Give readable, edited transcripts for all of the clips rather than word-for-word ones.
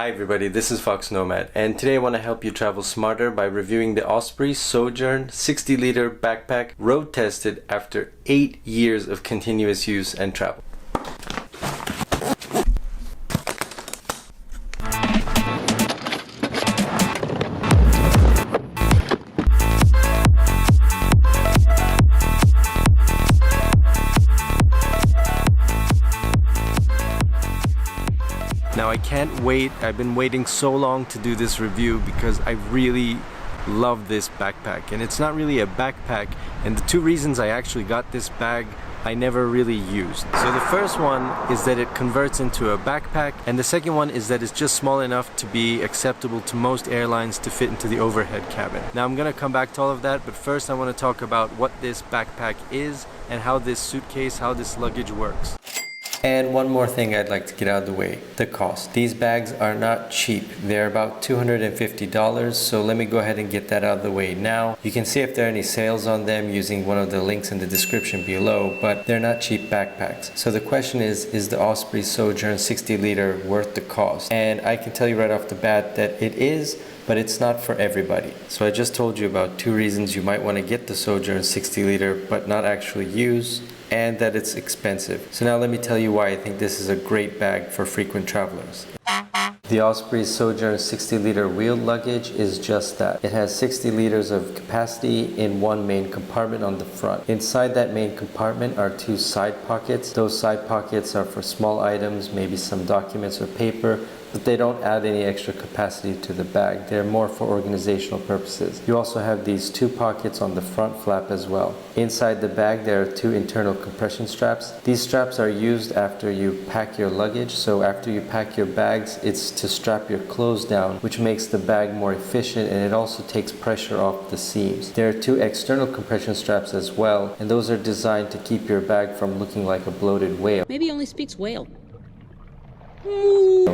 Hi everybody, this is Fox Nomad, and today I want to help you travel smarter by reviewing the Osprey Sojourn 60-liter backpack, road tested after 8 years of continuous use and travel. Now I can't wait, I've been waiting so long to do this review because I really love this backpack, and it's not really a backpack, and the two reasons I actually got this bag I never really used. So the first one is that it converts into a backpack, and the second one is that it's just small enough to be acceptable to most airlines to fit into the overhead cabin. Now I'm gonna come back to all of that, but first I want to talk about what this backpack is and how this suitcase, how this luggage works. And one more thing I'd like to get out of the way, the cost. These bags are not cheap. They're about $250, so let me go ahead and get that out of the way now. You can see if there are any sales on them using one of the links in the description below, but they're not cheap backpacks. So the question is the Osprey Sojourn 60-liter worth the cost? And I can tell you right off the bat that it is, but it's not for everybody. So I just told you about two reasons you might want to get the Sojourn 60-liter but not actually use, and that it's expensive. So now let me tell you why I think this is a great bag for frequent travelers. The Osprey Sojourn 60-liter wheeled luggage is just that. It has 60 liters of capacity in one main compartment on the front. Inside that main compartment are two side pockets. Those side pockets are for small items, maybe some documents or paper, but they don't add any extra capacity to the bag. They're more for organizational purposes. You also have these two pockets on the front flap as well. Inside the bag there are two internal compression straps. These straps are used after you pack your luggage. So after you pack your bags, it's to strap your clothes down, which makes the bag more efficient, and it also takes pressure off the seams. There are two external compression straps as well, and those are designed to keep your bag from looking like a bloated whale. Maybe he only speaks whale.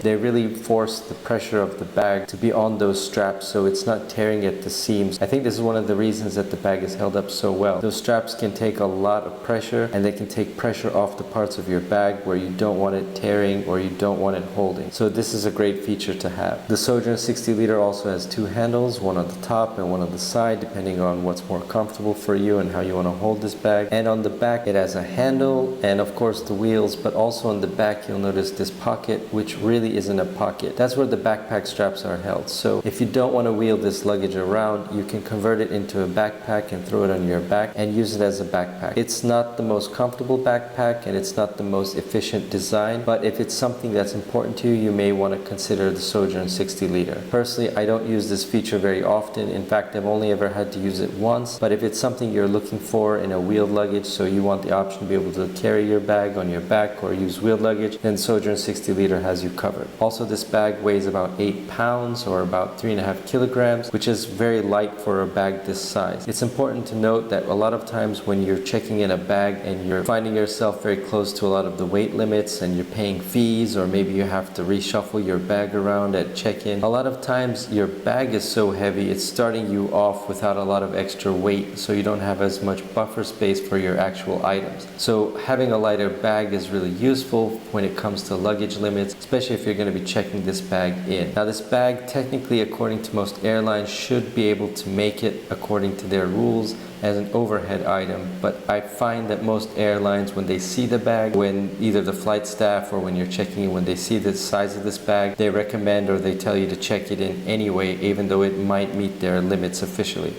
They really force the pressure of the bag to be on those straps so it's not tearing at the seams. I think this is one of the reasons that the bag is held up so well. Those straps can take a lot of pressure, and they can take pressure off the parts of your bag where you don't want it tearing or you don't want it holding. So this is a great feature to have. The Sojourn 60-liter also has two handles, one on the top and one on the side, depending on what's more comfortable for you and how you want to hold this bag. And on the back it has a handle and of course the wheels, but also on the back you'll notice this pocket, which really isn't a pocket. That's where the backpack straps are held. So if you don't want to wheel this luggage around, you can convert it into a backpack and throw it on your back and use it as a backpack. It's not the most comfortable backpack and it's not the most efficient design, but if it's something that's important to you, you may want to consider the Sojourn 60-liter. Personally, I don't use this feature very often. In fact, I've only ever had to use it once, but if it's something you're looking for in a wheeled luggage, so you want the option to be able to carry your bag on your back or use wheeled luggage, then Sojourn 60-liter has you covered. Also, this bag weighs about 8 pounds or about 3.5 kilograms, which is very light for a bag this size. It's important to note that a lot of times when you're checking in a bag and you're finding yourself very close to a lot of the weight limits and you're paying fees, or maybe you have to reshuffle your bag around at check-in, a lot of times your bag is so heavy it's starting you off without a lot of extra weight, so you don't have as much buffer space for your actual items. So having a lighter bag is really useful when it comes to luggage limits, especially if you're going to be checking this bag in. Now this bag, technically according to most airlines, should be able to make it according to their rules as an overhead item, but I find that most airlines, when they see the bag, when either the flight staff or when you're checking in, when they see the size of this bag, they recommend or they tell you to check it in anyway, even though it might meet their limits officially.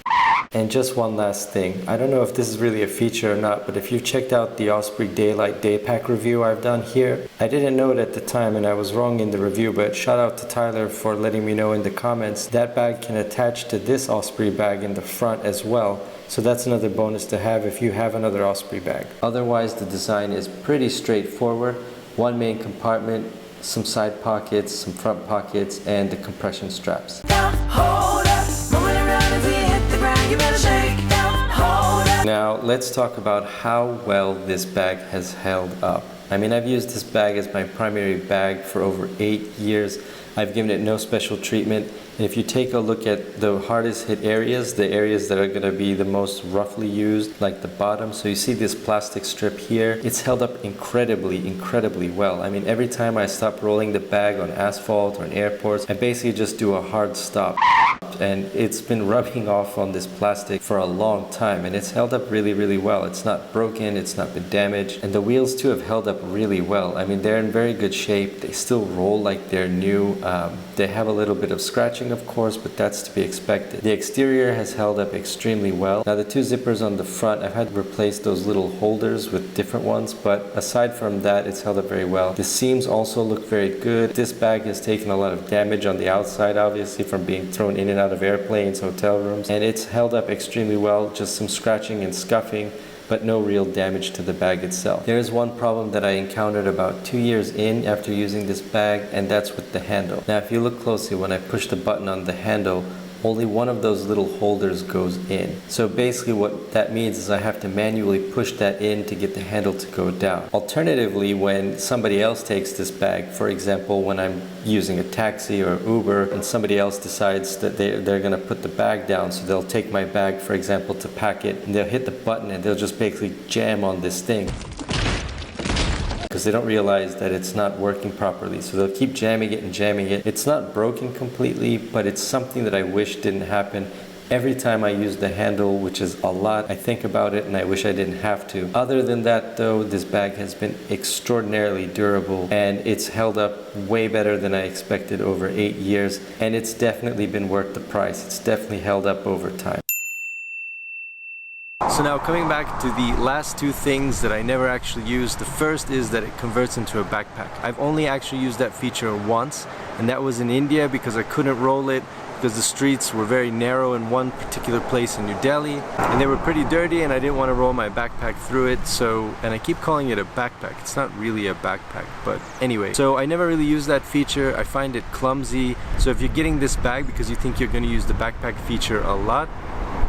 And just one last thing, I don't know if this is really a feature or not, but if you've checked out the Osprey Daylight Day Pack review I've done here, I didn't know it at the time and I was wrong in the review, but shout out to Tyler for letting me know in the comments. That bag can attach to this Osprey bag in the front as well. So that's another bonus to have if you have another Osprey bag. Otherwise, the design is pretty straightforward. One main compartment, some side pockets, some front pockets, and the compression straps. Now let's talk about how well this bag has held up. I mean, I've used this bag as my primary bag for over 8 years. I've given it no special treatment, And if you take a look at the hardest hit areas, the areas that are going to be the most roughly used, like the bottom, so you see this plastic strip here, it's held up incredibly well. I mean, every time I stop rolling the bag on asphalt or in airports, I basically just do a hard stop. And it's been rubbing off on this plastic for a long time, and it's held up really well. It's not broken, it's not been damaged, and the wheels too have held up really well. I mean, they're in very good shape. They still roll like they're new. They have a little bit of scratching, of course, but that's to be expected. The exterior has held up extremely well. Now the two zippers on the front, I've had to replace those little holders with different ones, but aside from that, it's held up very well. The seams also look very good. This bag has taken a lot of damage on the outside, obviously, from being thrown in and out of airplanes, hotel rooms, and it's held up extremely well. Just some scratching and scuffing, but no real damage to the bag itself. There is one problem that I encountered about 2 years in after using this bag, and that's with the handle. Now if you look closely, when I push the button on the handle, only one of those little holders goes in. So basically what that means is I have to manually push that in to get the handle to go down. Alternatively, when somebody else takes this bag, for example, when I'm using a taxi or Uber and somebody else decides that they're gonna put the bag down, so they'll take my bag, for example, to pack it, and they'll hit the button and they'll just basically jam on this thing, because they don't realize that it's not working properly. So they'll keep jamming it and jamming it. It's not broken completely, but it's something that I wish didn't happen. Every time I use the handle, which is a lot, I think about it and I wish I didn't have to. Other than that though, this bag has been extraordinarily durable, and it's held up way better than I expected over 8 years, and it's definitely been worth the price. It's definitely held up over time. So now coming back to the last two things that I never actually used. The first is that it converts into a backpack. I've only actually used that feature once, and that was in India because I couldn't roll it because the streets were very narrow in one particular place in New Delhi, and they were pretty dirty, and I didn't want to roll my backpack through it. So, and I keep calling it a backpack. It's not really a backpack, but anyway. So I never really used that feature. I find it clumsy. So if you're getting this bag because you think you're going to use the backpack feature a lot,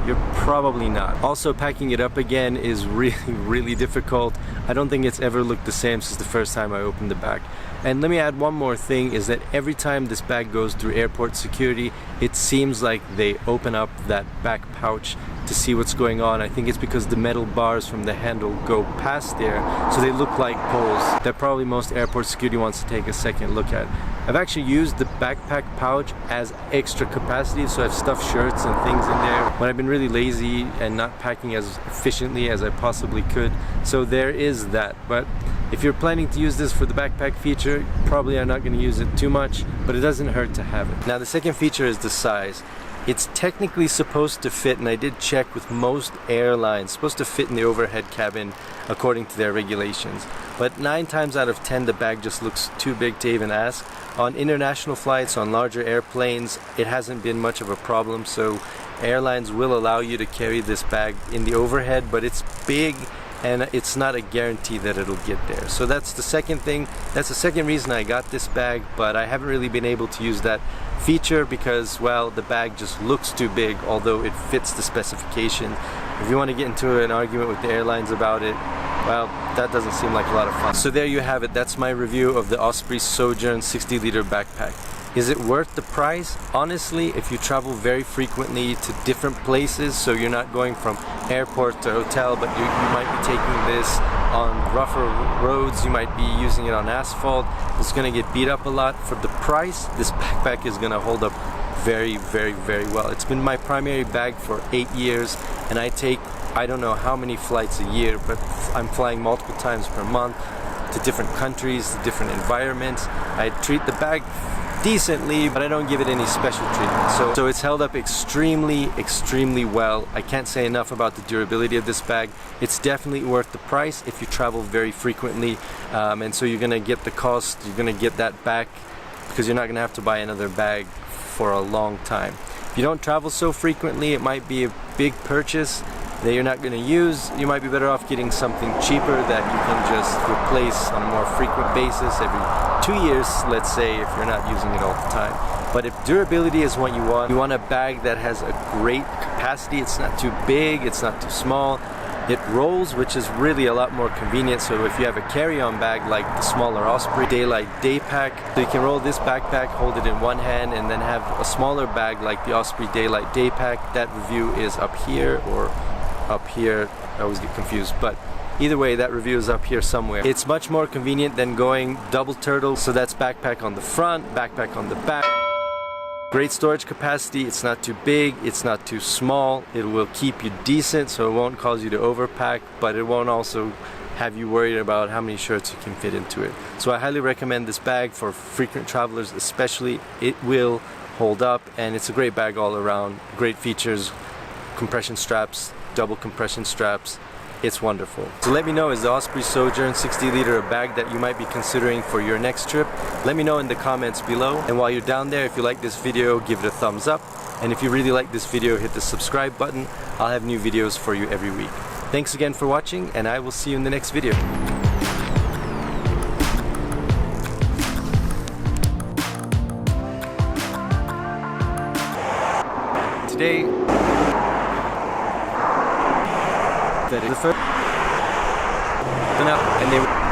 you're probably not. Also, packing it up again is really difficult. I don't think it's ever looked the same since the first time I opened the bag. And let me add one more thing, is that every time this bag goes through airport security, it seems like they open up that back pouch to see what's going on. I think it's because the metal bars from the handle go past there, so they look like poles that probably most airport security wants to take a second look at. I've actually used the backpack pouch as extra capacity, so I've stuffed shirts and things in there when I've been really lazy and not packing as efficiently as I possibly could. So there is that. But if you're planning to use this for the backpack feature, probably are not going to use it too much, but it doesn't hurt to have it. Now the second feature is the size. It's technically supposed to fit, and I did check with most airlines, supposed to fit in the overhead cabin according to their regulations. But 9 times out of 10 the bag just looks too big to even ask. On international flights, on larger airplanes, it hasn't been much of a problem, so airlines will allow you to carry this bag in the overhead, but it's big and it's not a guarantee that it'll get there. So that's the second thing. That's the second reason I got this bag, but I haven't really been able to use that feature because, well, the bag just looks too big, although it fits the specification. If you want to get into an argument with the airlines about it, well, that doesn't seem like a lot of fun. So there you have it. That's my review of the Osprey Sojourn 60-liter backpack. Is it worth the price? Honestly, if you travel very frequently to different places, so you're not going from airport to hotel, but you might be taking this on rougher roads, you might be using it on asphalt, it's going to get beat up a lot. For the price, this backpack is going to hold up very well. It's been my primary bag for 8 years, and I take, I don't know how many flights a year, but I'm flying multiple times per month to different countries, to different environments. I treat the bag decently, but I don't give it any special treatment. So it's held up extremely well. I can't say enough about the durability of this bag. It's definitely worth the price if you travel very frequently, and so you're gonna get the cost, you're gonna get that back because you're not gonna have to buy another bag for a long time. If you don't travel so frequently, it might be a big purchase that you're not going to use. You might be better off getting something cheaper that you can just replace on a more frequent basis every 2 years, let's say, if you're not using it all the time. But if durability is what you want a bag that has a great capacity. It's not too big, it's not too small. It rolls, which is really a lot more convenient. So if you have a carry-on bag like the smaller Osprey Daylight Day Pack, so you can roll this backpack, hold it in one hand, and then have a smaller bag like the Osprey Daylight Day Pack. That review is up here or up here. I always get confused, but either way, that review is up here somewhere. It's much more convenient than going double turtle. So that's backpack on the front, backpack on the back. Great storage capacity. It's not too big, it's not too small. It will keep you decent, so it won't cause you to overpack, but it won't also have you worried about how many shirts you can fit into it. So I highly recommend this bag for frequent travelers especially. It will hold up, and it's a great bag all around. Great features, compression straps, double compression straps. It's wonderful. So let me know, is the Osprey Sojourn 60L a bag that you might be considering for your next trip? Let me know in the comments below. And while you're down there, if you like this video, give it a thumbs up. And if you really like this video, hit the subscribe button. I'll have new videos for you every week. Thanks again for watching, and I will see you in the next video. Today, that is the first, and they